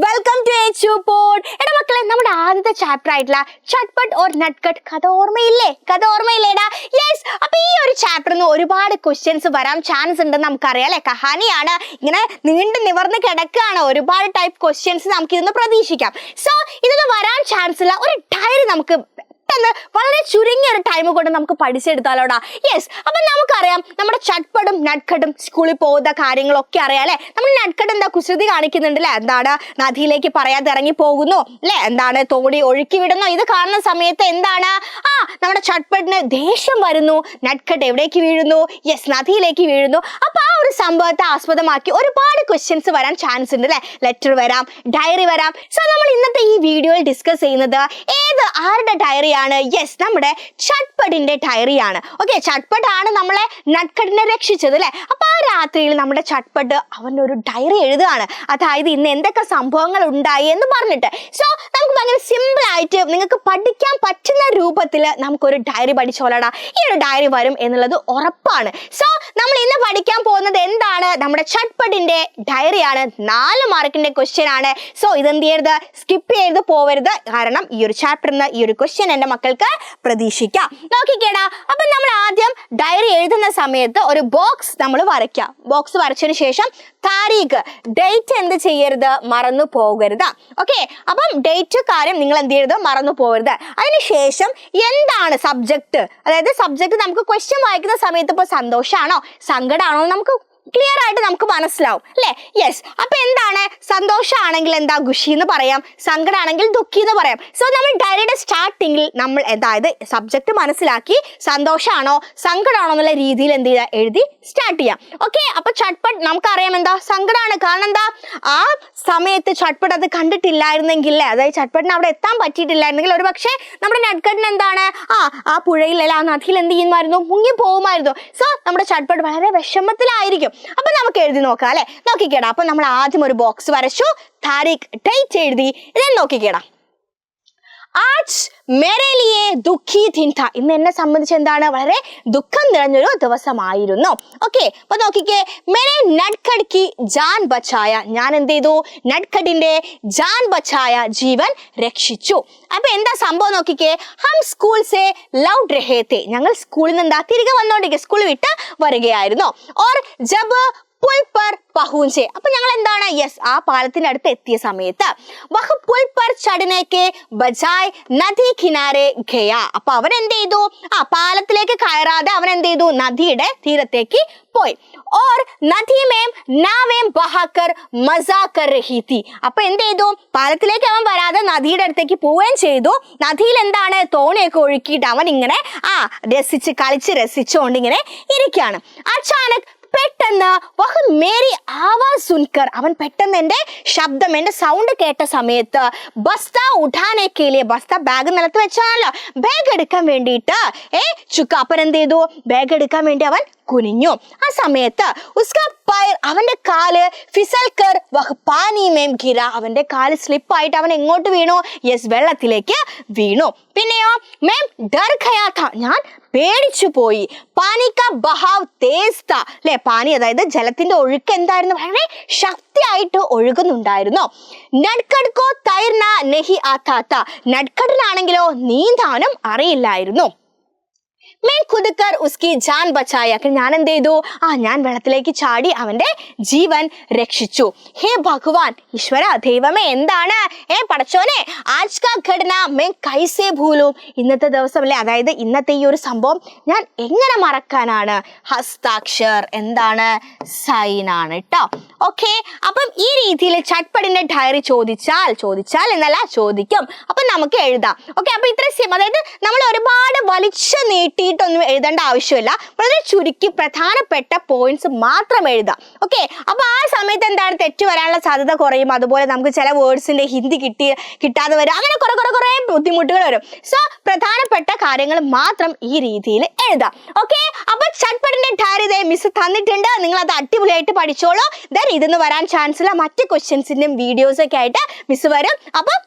Welcome to HUPod. എടാ മക്കളെ, നമ്മുടെ ആദ്യത്തെ ചാപ്റ്റർ ആയിട്ടുള്ള ചട്ട്പട്ട് ഓർ നട്ട്കട്ട് കഥ ഓർമ്മയില്ലേടാ? യെസ്. അപ്പൊ ഈ ഒരു ചാപ്റ്ററിന് ഒരുപാട് ക്വസ്റ്റ്യൻസ് വരാൻ ചാൻസ് ഉണ്ടെന്ന് നമുക്കറിയാം അല്ലെ. കഹാനിയാണ്, ഇങ്ങനെ നീണ്ടു നിവർന്ന് കിടക്കുകയാണ്. ഒരുപാട് ടൈപ്പ് ക്വസ്റ്റ്യൻസ് നമുക്ക് ഇതൊന്ന് പ്രതീക്ഷിക്കാം. സോ ഇതൊന്ന് വരാൻ ചാൻസ് ഉള്ള ഒരു ഡയറി നമുക്ക് വളരെ ചുരുങ്ങിയ ഒരു ടൈം കൊണ്ട് നമുക്ക് പഠിച്ചെടുത്താലോടാ. യെസ്. അപ്പൊ നമുക്കറിയാം നമ്മുടെ ചട്ട്പട്ടും നട്ട്കട്ടും സ്കൂളിൽ പോകുന്ന കാര്യങ്ങളൊക്കെ അറിയാം അല്ലെ. നമ്മൾ നട്ട്കട്ട് എന്താ കുസൃതി കാണിക്കുന്നുണ്ട് അല്ലെ, എന്താണ് നദിയിലേക്ക് പറയാതെ ഇറങ്ങി പോകുന്നു അല്ലെ, എന്താണ് തോണി ഒഴുക്കി വിടുന്നു. ഇത് കാണുന്ന സമയത്ത് എന്താണ് നമ്മുടെ ചട്ട്പട്ടിന് ദേഷ്യം വരുന്നു. നട്ട്കട്ട് എവിടേക്ക് വീഴുന്നു? യെസ്, നദിയിലേക്ക് വീഴുന്നു. അപ്പൊ ആ ഒരു സംഭവത്തെ ആസ്പദമാക്കി ഒരുപാട് ക്വസ്റ്റ്യൻസ് വരാൻ ചാൻസ് ഉണ്ട് അല്ലെ. ലെറ്റർ വരാം, ഡയറി വരാം. സോ നമ്മൾ ഇന്നത്തെ ഈ വീഡിയോയിൽ ഡിസ്കസ് ചെയ്യുന്നത് ആരുടെ ഡയറിയാണ്? യെസ്, നമ്മുടെ ചട്ട്പട്ടിന്റെ ഡയറിയാണ്. ഓക്കെ, ചട്ട്പട്ടാണ് നമ്മളെ നട്ട്കട്ടിനെ രക്ഷിച്ചത് അല്ലെ. അപ്പൊ ആ രാത്രിയിൽ നമ്മുടെ ചട്ട്പട്ട് അവന്റെ ഒരു ഡയറി എഴുതുകയാണ്. അതായത് ഇന്ന് എന്തൊക്കെ സംഭവങ്ങൾ ഉണ്ടായി എന്ന് പറഞ്ഞിട്ട്. സോ നമുക്ക് ഭയങ്കര സിമ്പിൾ ആയിട്ട് നിങ്ങൾക്ക് പഠിക്കാൻ പറ്റുന്ന രൂപത്തിൽ നമുക്കൊരു ഡയറി പഠിച്ചോളാം. ഈ ഒരു ഡയറി വരും എന്നുള്ളത് ഉറപ്പാണ്. സോ നമ്മൾ ഇന്ന് പഠിക്കാൻ പോകുന്നത് എന്താണ്? നമ്മുടെ ചട്ട്പട്ടിന്റെ ഡയറിയാണ്. 4 മാർക്കിന്റെ ക്വസ്റ്റ്യൻ ആണ്. സോ ഇതെന്ത് ചെയ്യരുത്, സ്കിപ്പ് ചെയ്ത് പോവരുത്. കാരണം ഈ ഒരു ചാപ്റ്ററിന് ഈ ഒരു ക്വസ്റ്റ്യൻ എന്റെ മക്കൾക്ക് പ്രതീക്ഷിക്കാം. നോക്കിക്കേടാ. അപ്പൊ നമ്മൾ ആദ്യം ഡയറി എഴുതുന്ന സമയത്ത് ഒരു ബോക്സ് നമ്മൾ വരയ്ക്കാം. ബോക്സ് വരച്ചതിന് ശേഷം താരീഖ്, ഡേറ്റ് എന്ത് ചെയ്യരുത്, മറന്നു പോകരുത്. ഓക്കെ, അപ്പം ഡേറ്റ് കാര്യം നിങ്ങൾ എന്ത് ചെയ്യരുത്, മറന്നു പോകരുത്. അതിനുശേഷം എന്താണ് സബ്ജക്ട്, അതായത് സബ്ജക്ട് നമുക്ക് ക്വസ്റ്റ്യൻ വായിക്കുന്ന സമയത്ത് ഇപ്പൊ സന്തോഷമാണോ സങ്കടമാണോ നമുക്ക് ക്ലിയർ ആയിട്ട് നമുക്ക് മനസ്സിലാവും അല്ലെ. യെസ്. അപ്പൊ എന്താണ്, സന്തോഷമാണെങ്കിൽ എന്താ ഖുഷി എന്ന് പറയാം, സങ്കടമാണെങ്കിൽ ദുഃഖി എന്ന് പറയാം. സോ നമ്മൾ ഡയറിയുടെ സ്റ്റാർട്ടിങ്ങിൽ നമ്മൾ അതായത് സബ്ജക്ട് മനസ്സിലാക്കി സന്തോഷമാണോ സങ്കടമാണോ എന്നുള്ള രീതിയിൽ എന്ത് ചെയ്യുക, എഴുതി സ്റ്റാർട്ട് ചെയ്യാം. ഓക്കെ. അപ്പൊ ചട്ട്പട്ട് നമുക്കറിയാം എന്താ സങ്കടമാണ്. കാരണം എന്താ, ആ സമയത്ത് ചട്ട്പട്ട് അത് കണ്ടിട്ടില്ലായിരുന്നെങ്കിൽ, അതായത് ചട്ട്പട്ടിന് അവിടെ എത്താൻ പറ്റിയിട്ടില്ലായിരുന്നെങ്കിൽ ഒരു പക്ഷേ നമ്മുടെ നട്ട്കട്ടിന് എന്താണ് ആ പുഴയിൽ അല്ല ആ നദിയിൽ എന്ത് ചെയ്യുമായിരുന്നു, മുങ്ങി പോകുമായിരുന്നു. സോ നമ്മുടെ ചട്ട്പട്ട് വളരെ വിഷമത്തിലായിരിക്കും. അപ്പൊ നമുക്ക് എഴുതി നോക്കാം അല്ലെ. നോക്കിക്കേടാ. അപ്പൊ നമ്മൾ ആദ്യം ഒരു ബോക്സ് വരച്ചു, താരീഖ്, ഡേറ്റ് എഴുതി. ഇതേ നോക്കിക്കേടാ. ആജ് മേരെ ലിയേ ദുഃഖി ദിൻ താ. ഇന്ന് എന്നെ സംബന്ധിച്ച് എന്താണ്, വളരെ ദുഃഖം നിറഞ്ഞൊരു ദിവസമായിരുന്നു. ഓക്കെ. അപ്പൊ നോക്കിക്കേ, മേരെ നട്ട്കട്ട് കി ജാൻ ബച്ചായ. ഞാൻ എന്ത് ചെയ്തു, നട്ട്കട്ടിന്റെ ജാൻ ബച്ചായ, ജീവൻ രക്ഷിച്ചു. അപ്പൊ എന്താ സംഭവം നോക്കിക്കേ. ഹം സ്കൂൾ സേ ലൗട്ട് രഹേ തെ. ഞങ്ങൾ സ്കൂളിൽ നിന്ന് തിരികെ വന്നോണ്ടിരിക്കുക, സ്കൂൾ വിട്ട് വരികയായിരുന്നു. ഓർ ജബ് പുൽ പർ പഹൂഞ്ചെ. അപ്പൊ ഞങ്ങൾ എന്താണ്, യെസ്, ആ പാലത്തിന്റെ അടുത്ത് എത്തിയ സമയത്ത് വഹ് പുൽ പർ ചടനെ കെ ബജായ് നദി കിനാരെ ഗയ. അപ്പൊ അവൻ എന്ത് ചെയ്തു, പാലത്തിലേക്ക് കയറാതെ അവൻ എന്ത് ചെയ്തു, നദിയുടെ തീരത്തേക്ക് പോയി. ഓർ നദി മേം നാവേം ബഹാക്കർ മസാ കർ രഹി തി. അപ്പൊ എന്ത് ചെയ്തു, പാലത്തിലേക്ക് അവൻ വരാതെ നദിയുടെ അടുത്തേക്ക് പോവുകയും ചെയ്തു. നദിയിൽ എന്താണ്, തോണിയൊക്കെ ഒഴുക്കിയിട്ട് അവൻ ഇങ്ങനെ രസിച്ചുകൊണ്ട് ഇങ്ങനെ ഇരിക്കുകയാണ്. അച്ചാനക് പെട്ടെന്ന് വഹ് മേരി ആവാസ് സുൻകർ, അവൻ പെട്ടെന്ന് എന്റെ ശബ്ദം, എന്റെ സൗണ്ട് കേട്ട സമയത്ത് ബസ്ത ഉഠാനെ കേലിയ, ബസ്ത ബാഗ് നിലത്ത് വെച്ചാണല്ലോ, ബാഗ് എടുക്കാൻ വേണ്ടിയിട്ട് ചുക്ക. അപ്പൻ എന്ത് ചെയ്തു, ബാഗ് എടുക്കാൻ വേണ്ടി അവൻ കുനിഞ്ഞു. ആ സമയത്ത് ഉസ്കാ പൈർ, അവന്റെ കാല് ഫിസൽ കർ വഹ് പാനി മേം ഗിര, അവന്റെ കാല് സ്ലിപ്പായിട്ട് അവൻ എങ്ങോട്ട് വീണു, യെസ്, വെള്ളത്തിലേക്ക് വീണു. പിന്നെയോ മേം ഡർ ഗയാ താ, ഞാൻ പേടിച്ചു പോയി. പാനി കാ ബഹാവ് തേസ് താ അല്ലെ, പാനി അതായത് ജലത്തിന്റെ ഒഴുക്ക് എന്തായിരുന്നു, വളരെ ശക്തിയായിട്ട് ഒഴുകുന്നുണ്ടായിരുന്നു. നട്ട്കട്ട് കോ തൈർന നഹി ആതാ താ, നട്ട്കട്ടിനാണെങ്കിലോ നീന്താനും അറിയില്ലായിരുന്നു. मैं खुद कर उसकी जान बचाया, ഞാൻ എന്ത് ചെയ്തു, ഞാൻ വെള്ളത്തിലേക്ക് ചാടി അവന്റെ ജീവൻ രക്ഷിച്ചു. ഹേ ഭഗവാൻ, ഈശ്വര, ദൈവമേ, എന്താണ് പടച്ചോനെ, ആജ് കാ ഘടന मैं कैसे भूलूं. ഇന്നത്തെ ദിവസം അല്ലെ, അതായത് ഇന്നത്തെ ഈ ഒരു സംഭവം ഞാൻ എങ്ങനെ മറക്കാനാണ്. ഹസ്താക്ഷർ എന്താണ്, സൈൻ ആണ് കേട്ടോ. ഓക്കെ. അപ്പം ഈ രീതിയിൽ ചട്ട്പട്ടിന്റെ ഡയറി ചോദിച്ചാൽ എന്നല്ല, ചോദിക്കും. അപ്പൊ നമുക്ക് എഴുതാം. ഓക്കെ. അപ്പൊ ഇത്ര അതായത് നമ്മൾ ഒരുപാട് വലിച്ചു നീട്ടിയിട്ടൊന്നും എഴുതേണ്ട ആവശ്യമില്ല. വളരെ ചുരുക്കി പ്രധാനപ്പെട്ട പോയിന്റ്സ് മാത്രം എഴുതാം. ഓക്കെ. അപ്പൊ ആ സമയത്ത് എന്താണ്, തെറ്റ് വരാനുള്ള സാധ്യത കുറയും. അതുപോലെ നമുക്ക് ചില വേർഡ്സിന്റെ ഹിന്ദി കിട്ടാതെ വരും. അങ്ങനെ കുറെ ബുദ്ധിമുട്ടുകൾ വരും. സോ പ്രധാനപ്പെട്ട കാര്യങ്ങൾ മാത്രം ഈ രീതിയിൽ എഴുതാം. ഓക്കെ. അപ്പൊ ചട്ട്പട്ടിന്റെ ഡയറി മിസ് തന്നിട്ടുണ്ട്, നിങ്ങൾ അത് അടിപൊളിയായിട്ട് പഠിച്ചോളൂ. ദെൻ ഇതെന്ന് വരാൻ ചാൻസ് ഉള്ള മറ്റ് ക്വസ്റ്റ്യൻസിന്റെയും വീഡിയോസ് ഒക്കെ ആയിട്ട് മിസ് വരും. അപ്പം